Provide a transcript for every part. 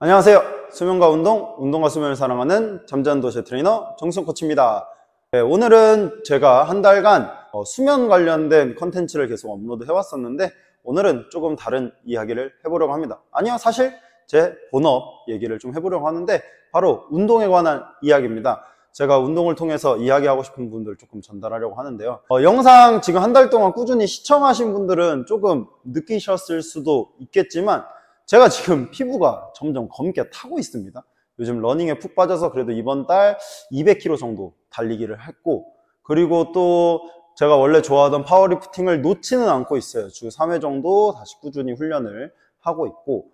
안녕하세요. 수면과 운동, 운동과 수면을 사랑하는 잠자는 도시의 트레이너 정수영 코치입니다. 네, 오늘은 제가 한 달간 수면 관련된 컨텐츠를 계속 업로드 해왔었는데 오늘은 조금 다른 이야기를 해보려고 합니다. 아니요, 사실 제 본업 얘기를 좀 해보려고 하는데 바로 운동에 관한 이야기입니다. 제가 운동을 통해서 이야기하고 싶은 분들 조금 전달하려고 하는데요. 영상 지금 한 달 동안 꾸준히 시청하신 분들은 조금 느끼셨을 수도 있겠지만 제가 지금 피부가 점점 검게 타고 있습니다. 요즘 러닝에 푹 빠져서 그래도 이번 달 200km 정도 달리기를 했고, 그리고 또 제가 원래 좋아하던 파워리프팅을 놓지는 않고 있어요. 주 3회 정도 다시 꾸준히 훈련을 하고 있고,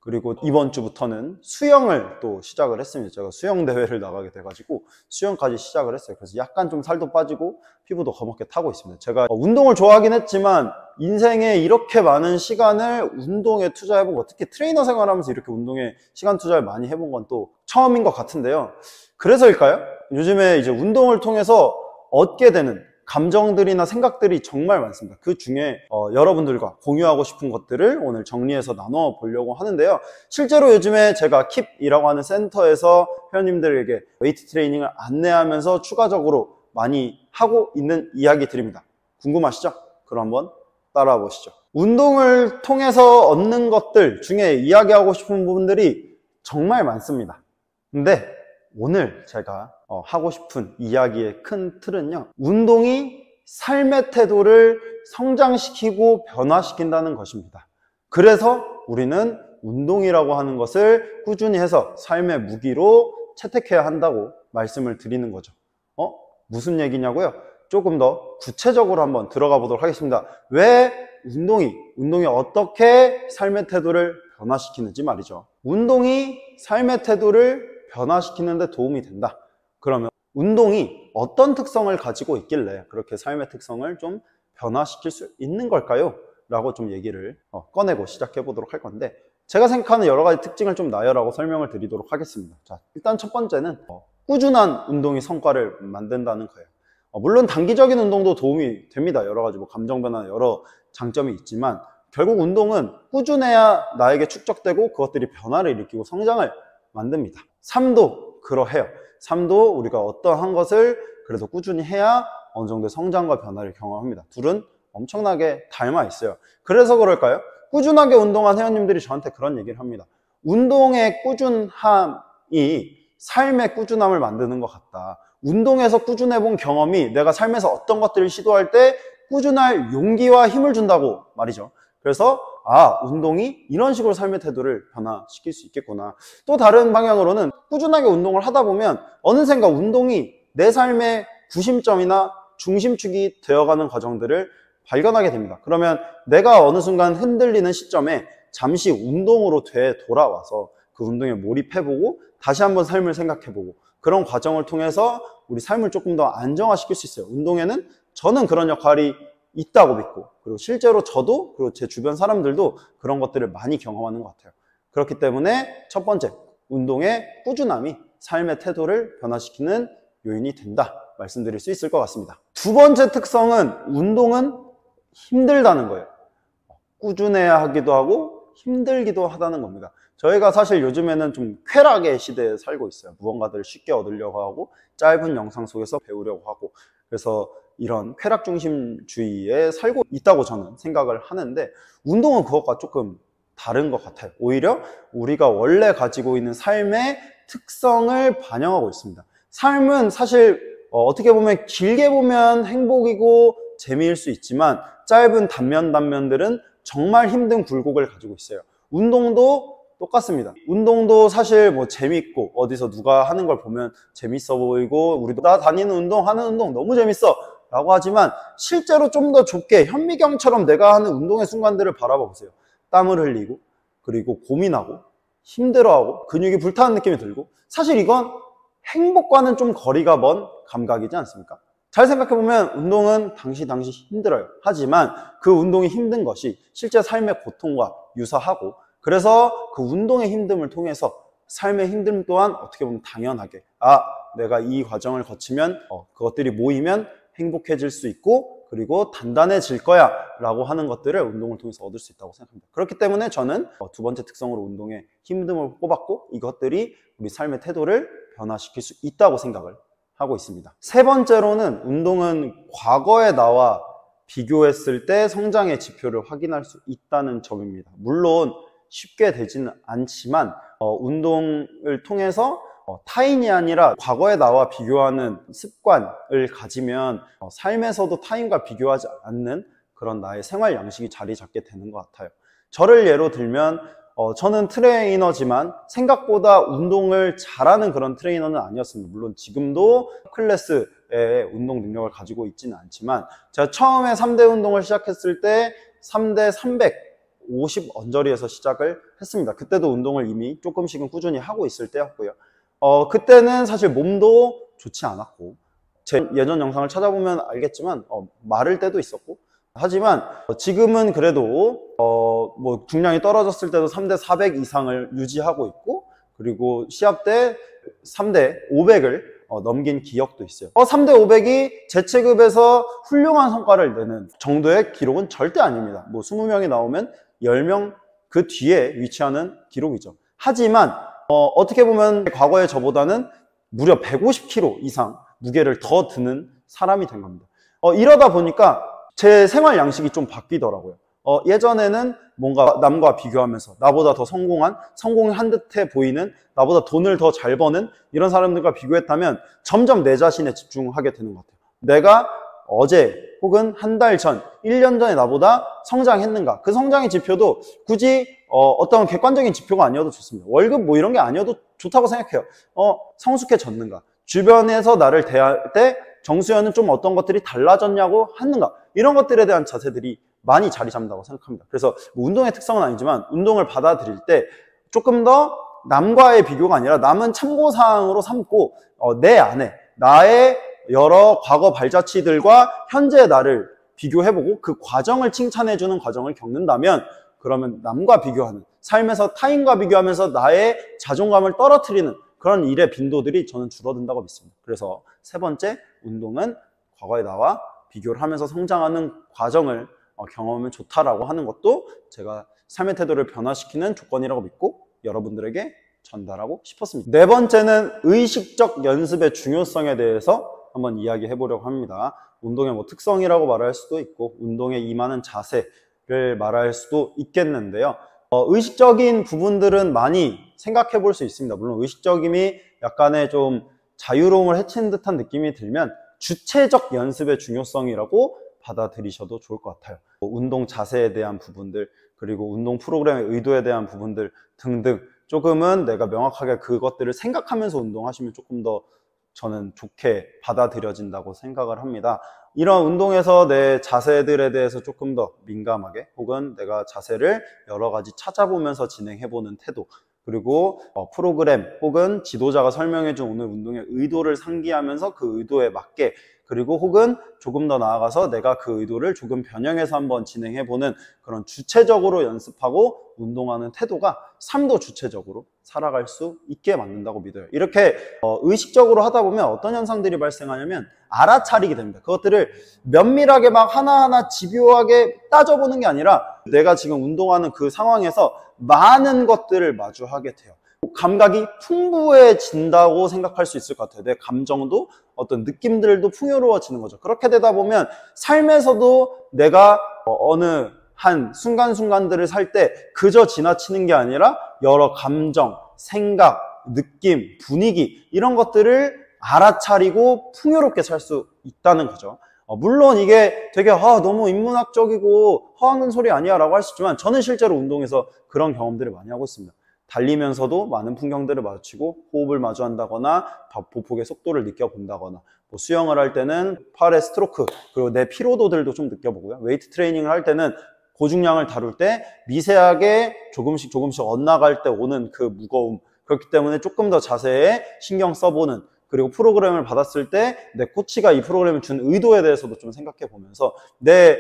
그리고 이번 주부터는 수영을 또 시작을 했습니다. 제가 수영 대회를 나가게 돼가지고 수영까지 시작을 했어요. 그래서 약간 좀 살도 빠지고 피부도 검게 타고 있습니다. 제가 운동을 좋아하긴 했지만 인생에 이렇게 많은 시간을 운동에 투자해보고 특히 트레이너 생활하면서 이렇게 운동에 시간 투자를 많이 해본 건 또 처음인 것 같은데요. 그래서일까요? 요즘에 이제 운동을 통해서 얻게 되는 감정들이나 생각들이 정말 많습니다. 그 중에 여러분들과 공유하고 싶은 것들을 오늘 정리해서 나눠 보려고 하는데요. 실제로 요즘에 제가 킵이라고 하는 센터에서 회원님들에게 웨이트 트레이닝을 안내하면서 추가적으로 많이 하고 있는 이야기들입니다. 궁금하시죠? 그럼 한번 따라와 보시죠. 운동을 통해서 얻는 것들 중에 이야기하고 싶은 부분들이 정말 많습니다. 근데 오늘 제가 하고 싶은 이야기의 큰 틀은요, 운동이 삶의 태도를 성장시키고 변화시킨다는 것입니다. 그래서 우리는 운동이라고 하는 것을 꾸준히 해서 삶의 무기로 채택해야 한다고 말씀을 드리는 거죠. 무슨 얘기냐고요? 조금 더 구체적으로 한번 들어가 보도록 하겠습니다. 왜 운동이 어떻게 삶의 태도를 변화시키는지 말이죠. 운동이 삶의 태도를 변화시키는 데 도움이 된다. 그러면 운동이 어떤 특성을 가지고 있길래 그렇게 삶의 특성을 좀 변화시킬 수 있는 걸까요? 라고 좀 얘기를 꺼내고 시작해 보도록 할 건데, 제가 생각하는 여러 가지 특징을 좀 나열하고 설명을 드리도록 하겠습니다. 자, 일단 첫 번째는 꾸준한 운동이 성과를 만든다는 거예요. 물론 단기적인 운동도 도움이 됩니다. 여러 가지 감정 변화, 여러 장점이 있지만 결국 운동은 꾸준해야 나에게 축적되고 그것들이 변화를 일으키고 성장을 만듭니다. 삶도 그러해요. 삶도 우리가 어떠한 것을 그래도 꾸준히 해야 어느 정도의 성장과 변화를 경험합니다. 둘은 엄청나게 닮아 있어요. 그래서 그럴까요? 꾸준하게 운동한 회원님들이 저한테 그런 얘기를 합니다. 운동의 꾸준함이 삶의 꾸준함을 만드는 것 같다. 운동에서 꾸준해본 경험이 내가 삶에서 어떤 것들을 시도할 때 꾸준할 용기와 힘을 준다고 말이죠. 그래서 운동이 이런 식으로 삶의 태도를 변화시킬 수 있겠구나. 또 다른 방향으로는 꾸준하게 운동을 하다 보면 어느샌가 운동이 내 삶의 구심점이나 중심축이 되어가는 과정들을 발견하게 됩니다. 그러면 내가 어느 순간 흔들리는 시점에 잠시 운동으로 되돌아와서 그 운동에 몰입해보고 다시 한번 삶을 생각해보고 그런 과정을 통해서 우리 삶을 조금 더 안정화시킬 수 있어요. 운동에는 저는 그런 역할이 있다고 믿고, 그리고 실제로 저도 그리고 제 주변 사람들도 그런 것들을 많이 경험하는 것 같아요. 그렇기 때문에 첫 번째, 운동의 꾸준함이 삶의 태도를 변화시키는 요인이 된다 말씀드릴 수 있을 것 같습니다. 두 번째 특성은 운동은 힘들다는 거예요. 꾸준해야 하기도 하고 힘들기도 하다는 겁니다. 저희가 사실 요즘에는 좀 쾌락의 시대에 살고 있어요. 무언가들을 쉽게 얻으려고 하고 짧은 영상 속에서 배우려고 하고, 그래서 이런 쾌락 중심주의에 살고 있다고 저는 생각을 하는데, 운동은 그것과 조금 다른 것 같아요. 오히려 우리가 원래 가지고 있는 삶의 특성을 반영하고 있습니다. 삶은 사실 어떻게 보면 길게 보면 행복이고 재미일 수 있지만 짧은 단면들은 정말 힘든 굴곡을 가지고 있어요. 운동도 똑같습니다. 운동도 사실 재밌고 어디서 누가 하는 걸 보면 재밌어 보이고 우리도 나 다니는 운동, 하는 운동 너무 재밌어 라고 하지만 실제로 좀 더 좁게 현미경처럼 내가 하는 운동의 순간들을 바라봐 보세요. 땀을 흘리고 그리고 고민하고 힘들어하고 근육이 불타는 느낌이 들고, 사실 이건 행복과는 좀 거리가 먼 감각이지 않습니까? 잘 생각해보면 운동은 당시 힘들어요. 하지만 그 운동이 힘든 것이 실제 삶의 고통과 유사하고, 그래서 그 운동의 힘듦을 통해서 삶의 힘듦 또한 어떻게 보면 당연하게 내가 이 과정을 거치면 그것들이 모이면 행복해질 수 있고 그리고 단단해질 거야 라고 하는 것들을 운동을 통해서 얻을 수 있다고 생각합니다. 그렇기 때문에 저는 두 번째 특성으로 운동의 힘듦을 꼽았고 이것들이 우리 삶의 태도를 변화시킬 수 있다고 생각을 하고 있습니다. 세 번째로는 운동은 과거의 나와 비교했을 때 성장의 지표를 확인할 수 있다는 점입니다. 물론 쉽게 되지는 않지만 운동을 통해서 타인이 아니라 과거의 나와 비교하는 습관을 가지면 삶에서도 타인과 비교하지 않는 그런 나의 생활 양식이 자리 잡게 되는 것 같아요. 저를 예로 들면 저는 트레이너지만 생각보다 운동을 잘하는 그런 트레이너는 아니었습니다. 물론 지금도 클래스의 운동 능력을 가지고 있지는 않지만 제가 처음에 3대 운동을 시작했을 때 3대 350 언저리에서 시작을 했습니다. 그때도 운동을 이미 조금씩은 꾸준히 하고 있을 때였고요. 그때는 사실 몸도 좋지 않았고 제 예전 영상을 찾아보면 알겠지만 마를 때도 있었고 하지만 지금은 그래도 뭐 중량이 떨어졌을 때도 3대 400 이상을 유지하고 있고 그리고 시합 때 3대 500을 넘긴 기억도 있어요. 3대 500이 제 체급에서 훌륭한 성과를 내는 정도의 기록은 절대 아닙니다. 뭐 20명이 나오면 10명 그 뒤에 위치하는 기록이죠. 하지만 어떻게 보면 과거의 저보다는 무려 150kg 이상 무게를 더 드는 사람이 된 겁니다. 이러다 보니까 제 생활 양식이 좀 바뀌더라고요. 예전에는 뭔가 남과 비교하면서 나보다 더 성공한 듯해 보이는, 나보다 돈을 더 잘 버는 이런 사람들과 비교했다면 점점 내 자신에 집중하게 되는 것 같아요. 내가 어제 혹은 한 달 전, 1년 전에 나보다 성장했는가? 그 성장의 지표도 굳이 어떤 객관적인 지표가 아니어도 좋습니다. 월급 뭐 이런 게 아니어도 좋다고 생각해요. 성숙해졌는가? 주변에서 나를 대할 때 정수현은 좀 어떤 것들이 달라졌냐고 하는가? 이런 것들에 대한 자세들이 많이 자리 잡는다고 생각합니다. 그래서 뭐 운동의 특성은 아니지만 운동을 받아들일 때 조금 더 남과의 비교가 아니라 남은 참고사항으로 삼고 내 안에 나의 여러 과거 발자취들과 현재의 나를 비교해보고 그 과정을 칭찬해주는 과정을 겪는다면 그러면 남과 비교하는, 삶에서 타인과 비교하면서 나의 자존감을 떨어뜨리는 그런 일의 빈도들이 저는 줄어든다고 믿습니다. 그래서 세 번째, 운동은 과거의 나와 비교를 하면서 성장하는 과정을 경험하면 좋다라고 하는 것도 제가 삶의 태도를 변화시키는 조건이라고 믿고 여러분들에게 전달하고 싶었습니다. 네 번째는 의식적 연습의 중요성에 대해서 한번 이야기해 보려고 합니다. 운동의 뭐 특성이라고 말할 수도 있고 운동에 임하는 자세를 말할 수도 있겠는데요. 의식적인 부분들은 많이 생각해 볼 수 있습니다. 물론 의식적임이 약간의 좀 자유로움을 해치는 듯한 느낌이 들면 주체적 연습의 중요성이라고 받아들이셔도 좋을 것 같아요. 운동 자세에 대한 부분들, 그리고 운동 프로그램의 의도에 대한 부분들 등등 조금은 내가 명확하게 그것들을 생각하면서 운동하시면 조금 더 저는 좋게 받아들여진다고 생각을 합니다. 이런 운동에서 내 자세들에 대해서 조금 더 민감하게 혹은 내가 자세를 여러 가지 찾아보면서 진행해보는 태도, 그리고 프로그램 혹은 지도자가 설명해준 오늘 운동의 의도를 상기하면서 그 의도에 맞게, 그리고 혹은 조금 더 나아가서 내가 그 의도를 조금 변형해서 한번 진행해보는 그런 주체적으로 연습하고 운동하는 태도가 삶도 주체적으로 살아갈 수 있게 만든다고 믿어요. 이렇게 의식적으로 하다 보면 어떤 현상들이 발생하냐면 알아차리게 됩니다. 그것들을 면밀하게 막 하나하나 집요하게 따져보는 게 아니라 내가 지금 운동하는 그 상황에서 많은 것들을 마주하게 돼요. 감각이 풍부해진다고 생각할 수 있을 것 같아요. 내 감정도 어떤 느낌들도 풍요로워지는 거죠. 그렇게 되다 보면 삶에서도 내가 어느 한 순간순간들을 살 때 그저 지나치는 게 아니라 여러 감정, 생각, 느낌, 분위기 이런 것들을 알아차리고 풍요롭게 살 수 있다는 거죠. 물론 이게 되게 너무 인문학적이고 허황된 소리 아니야 라고 할 수 있지만 저는 실제로 운동에서 그런 경험들을 많이 하고 있습니다. 달리면서도 많은 풍경들을 마주치고 호흡을 마주한다거나 보폭의 속도를 느껴본다거나 뭐 수영을 할 때는 팔의 스트로크 그리고 내 피로도들도 좀 느껴보고요. 웨이트 트레이닝을 할 때는 고중량을 다룰 때 미세하게 조금씩 엇나갈 때 오는 그 무거움, 그렇기 때문에 조금 더 자세에 신경 써보는, 그리고 프로그램을 받았을 때 내 코치가 이 프로그램을 준 의도에 대해서도 좀 생각해 보면서 내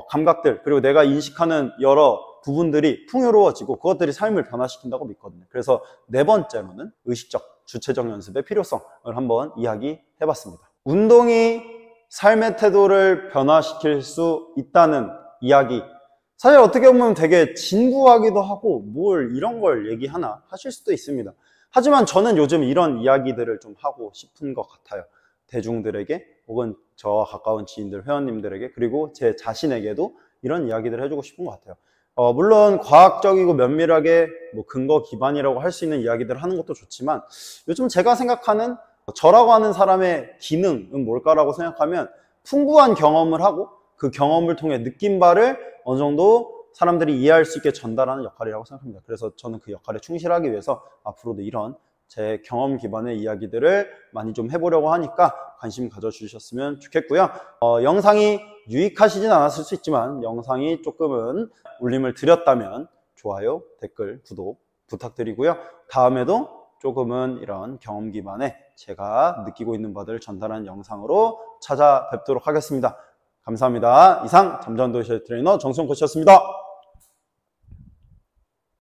감각들 그리고 내가 인식하는 여러 부분들이 풍요로워지고 그것들이 삶을 변화시킨다고 믿거든요. 그래서 네 번째로는 의식적, 주체적 연습의 필요성을 한번 이야기해 봤습니다. 운동이 삶의 태도를 변화시킬 수 있다는 이야기. 사실 어떻게 보면 되게 진부하기도 하고 뭘 이런 걸 얘기하나 하실 수도 있습니다. 하지만 저는 요즘 이런 이야기들을 좀 하고 싶은 것 같아요. 대중들에게 혹은 저와 가까운 지인들, 회원님들에게, 그리고 제 자신에게도 이런 이야기들을 해주고 싶은 것 같아요. 물론 과학적이고 면밀하게 뭐 근거 기반이라고 할 수 있는 이야기들을 하는 것도 좋지만, 요즘 제가 생각하는 저라고 하는 사람의 기능은 뭘까라고 생각하면, 풍부한 경험을 하고 그 경험을 통해 느낀 바를 어느 정도 사람들이 이해할 수 있게 전달하는 역할이라고 생각합니다. 그래서 저는 그 역할에 충실하기 위해서 앞으로도 이런 제 경험 기반의 이야기들을 많이 좀 해보려고 하니까 관심 가져주셨으면 좋겠고요. 영상이 유익하시진 않았을 수 있지만 영상이 조금은 울림을 드렸다면 좋아요, 댓글, 구독 부탁드리고요. 다음에도 조금은 이런 경험 기반의 제가 느끼고 있는 바들을 전달하는 영상으로 찾아뵙도록 하겠습니다. 감사합니다. 이상 잠전도시 트레이너 정수영 코치였습니다.